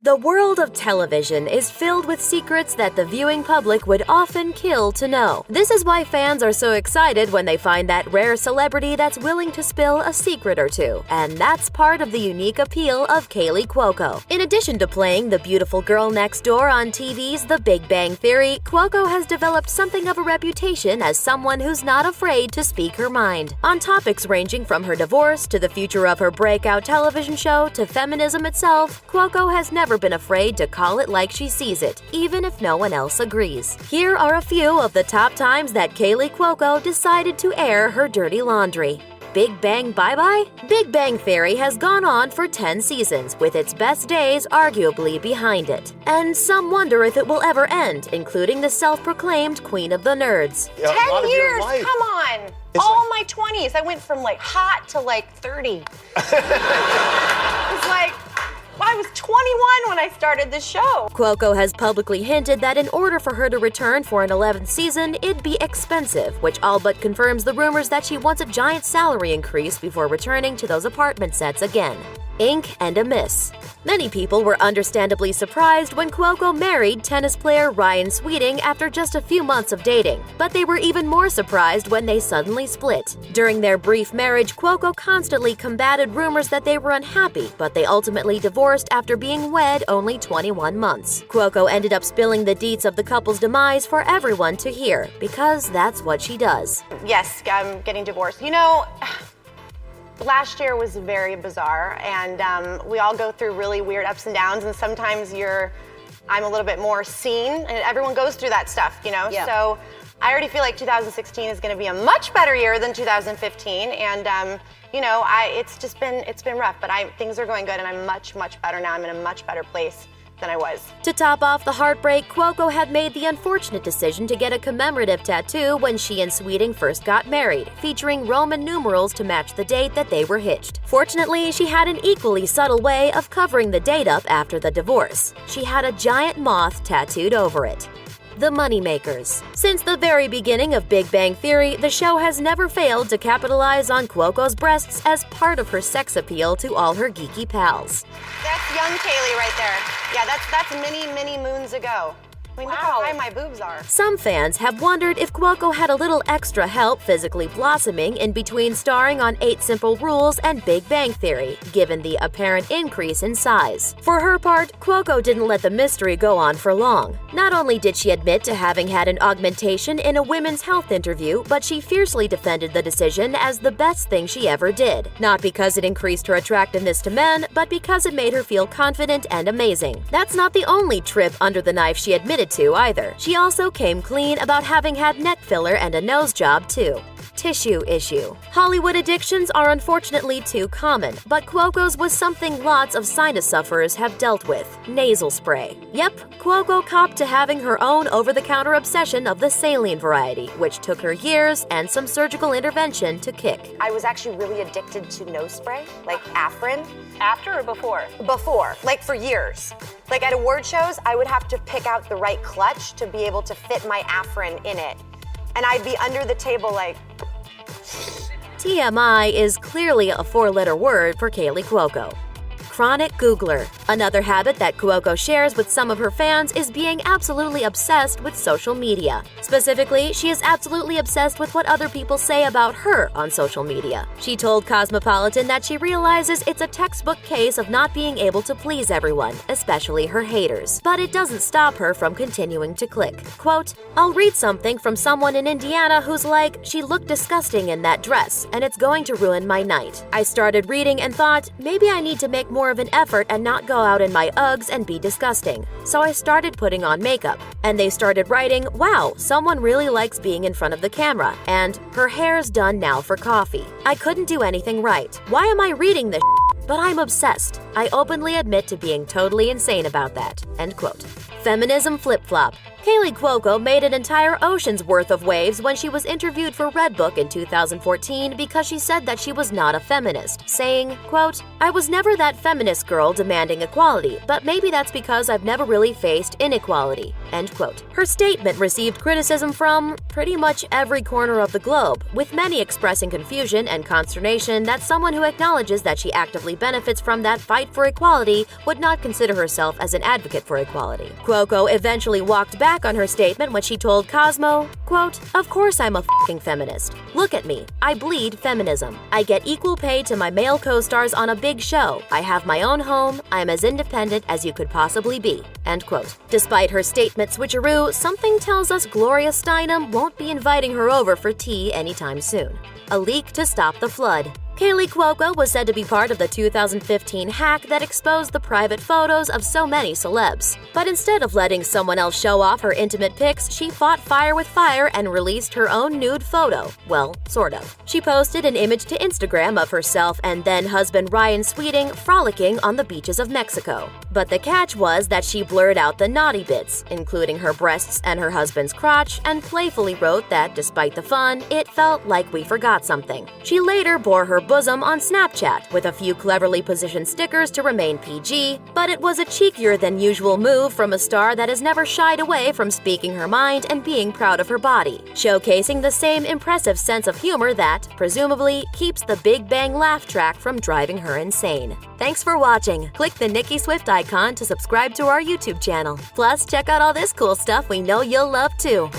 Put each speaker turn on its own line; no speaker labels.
The world of television is filled with secrets that the viewing public would often kill to know. This is why fans are so excited when they find that rare celebrity that's willing to spill a secret or two. And that's part of the unique appeal of Kaley Cuoco. In addition to playing the beautiful girl next door on TV's The Big Bang Theory, Cuoco has developed something of a reputation as someone who's not afraid to speak her mind. On topics ranging from her divorce to the future of her breakout television show to feminism itself, Cuoco has never been afraid to call it like she sees it, even if no one else agrees. Here are a few of the top times that Kaley Cuoco decided to air her dirty laundry. Big Bang bye-bye? Big Bang Theory has gone on for 10 seasons, with its best days arguably behind it. And some wonder if it will ever end, including the self-proclaimed queen of the nerds.
10 years? Come on! All my 20s. I went from hot to 30. It's like, I was 21 when I started this show.
Cuoco has publicly hinted that in order for her to return for an 11th season, it'd be expensive, which all but confirms the rumors that she wants a giant salary increase before returning to those apartment sets again. Ink and a miss. Many people were understandably surprised when Cuoco married tennis player Ryan Sweeting after just a few months of dating, but they were even more surprised when they suddenly split. During their brief marriage, Cuoco constantly combated rumors that they were unhappy, but they ultimately divorced after being wed only 21 months. Cuoco ended up spilling the deets of the couple's demise for everyone to hear, because that's what she does.
Yes, I'm getting divorced. Last year was very bizarre, and we all go through really weird ups and downs, and sometimes I'm a little bit more seen, and everyone goes through that stuff,
Yeah.
So I already feel like 2016 is going to be a much better year than 2015, and it's been rough, but things are going good, and I'm much better now. I'm in a much better place than I was.
To top off the heartbreak, Cuoco had made the unfortunate decision to get a commemorative tattoo when she and Sweeting first got married, featuring Roman numerals to match the date that they were hitched. Fortunately, she had an equally subtle way of covering the date up after the divorce. She had a giant moth tattooed over it. The Moneymakers. Since the very beginning of Big Bang Theory, the show has never failed to capitalize on Cuoco's breasts as part of her sex appeal to all her geeky pals.
That's young Kaley right there. Yeah, that's many moons ago. Look how high my boobs are.
Some fans have wondered if Cuoco had a little extra help physically blossoming in between starring on 8 Simple Rules and Big Bang Theory, given the apparent increase in size. For her part, Cuoco didn't let the mystery go on for long. Not only did she admit to having had an augmentation in a women's health interview, but she fiercely defended the decision as the best thing she ever did. Not because it increased her attractiveness to men, but because it made her feel confident and amazing. That's not the only trip under the knife she admitted to either. She also came clean about having had neck filler and a nose job too. Tissue issue. Hollywood addictions are unfortunately too common, but Cuoco's was something lots of sinus sufferers have dealt with: nasal spray. Yep, Cuoco copped to having her own over-the-counter obsession of the saline variety, which took her years and some surgical intervention to kick.
I was actually really addicted to nose spray, like Afrin.
After or before?
Before, for years. At award shows, I would have to pick out the right clutch to be able to fit my Afrin in it. And I'd be under the table
TMI is clearly a 4-letter word for Kaley Cuoco. Chronic Googler. Another habit that Cuoco shares with some of her fans is being absolutely obsessed with social media. Specifically, she is absolutely obsessed with what other people say about her on social media. She told Cosmopolitan that she realizes it's a textbook case of not being able to please everyone, especially her haters. But it doesn't stop her from continuing to click. Quote, "I'll read something from someone in Indiana who's like, she looked disgusting in that dress, and it's going to ruin my night. I started reading and thought, maybe I need to make more of an effort and not go out in my Uggs and be disgusting. So I started putting on makeup. And they started writing, wow, someone really likes being in front of the camera. And her hair's done now for coffee. I couldn't do anything right. Why am I reading this shit? But I'm obsessed. I openly admit to being totally insane about that." End quote. Feminism flip-flop. Kaley Cuoco made an entire ocean's worth of waves when she was interviewed for Redbook in 2014 because she said that she was not a feminist, saying, quote, "I was never that feminist girl demanding equality, but maybe that's because I've never really faced inequality," end quote. Her statement received criticism from pretty much every corner of the globe, with many expressing confusion and consternation that someone who acknowledges that she actively benefits from that fight for equality would not consider herself as an advocate for equality. Cuoco eventually walked back on her statement when she told Cosmo, quote, "Of course I'm a f***ing feminist. Look at me. I bleed feminism. I get equal pay to my male co-stars on a big show. I have my own home. I'm as independent as you could possibly be," end quote. Despite her statement switcheroo, something tells us Gloria Steinem won't be inviting her over for tea anytime soon. A leak to stop the flood. Kaley Cuoco was said to be part of the 2015 hack that exposed the private photos of so many celebs. But instead of letting someone else show off her intimate pics, she fought fire with fire and released her own nude photo. Well, sort of. She posted an image to Instagram of herself and then-husband Ryan Sweeting frolicking on the beaches of Mexico. But the catch was that she blurred out the naughty bits, including her breasts and her husband's crotch, and playfully wrote that despite the fun, it felt like we forgot something. She later bore her bosom on Snapchat with a few cleverly positioned stickers to remain PG, but it was a cheekier than usual move from a star that has never shied away from speaking her mind and being proud of her body, showcasing the same impressive sense of humor that, presumably, keeps the Big Bang laugh track from driving her insane. Thanks for watching. Click the Nicki Swift icon to subscribe to our YouTube channel. Plus, check out all this cool stuff we know you'll love too.